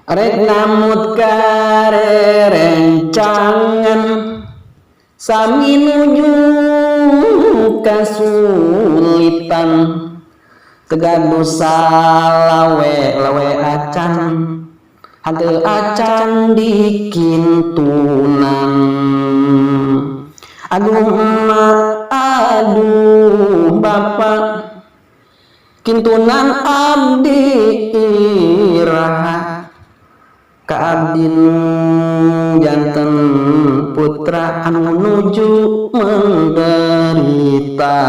Rek namut karerencangan sami nuju kasulitan tegaduh salawe acan hade acan dikintunan aduh emak aduh bapak kintunan abdi iraha kaabdin janten putra anu nuju menderita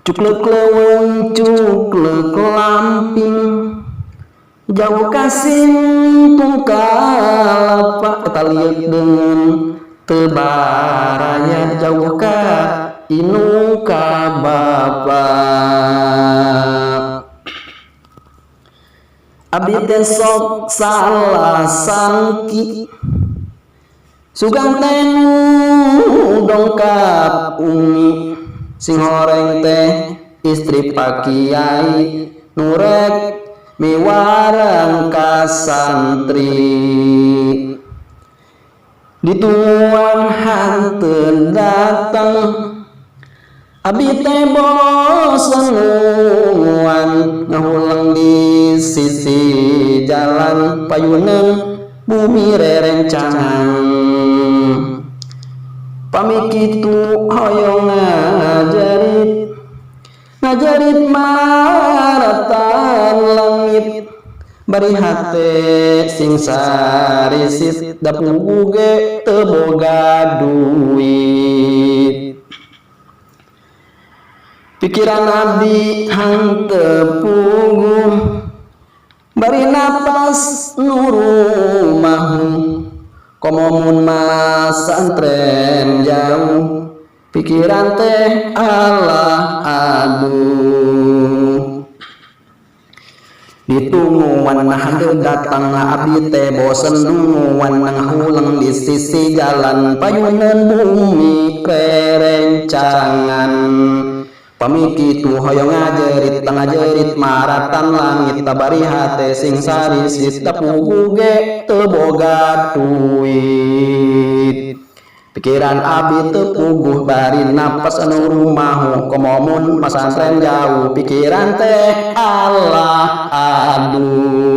cuklek leuweung cuklek lamping jauh kasing tungkalapa eta lieu dengan tebaraya jauh ka inu ka bapak abdi teh sok salah sangki sugang teh dongkap umi sing horeng teh istri Pak Kiai nurek miwarang ka santri ditungguan hanteun datang abdi teh bosen nungguan ngahulang di sisi jalan payunan bumi rerencangan pamikitu hoyong ngajarit maratan langit bari hate sing sarisit da puguge teu boga duit pikiran abdi hanteu puguh bari napas nurumahu komomun masantren jauh pikiran teh alah aduh ditungguan hade datang abdi teh bosen nungguan ngahulang di sisi jalan payunan bumi kerencangan pamikitu hoyong ngajerit maratan langit tabari hate sing sarisit tapuguge teu boga duit pikiran abdi teu puguh bari napas anu rumahu komomun masantren jauh pikiran teh alah aduh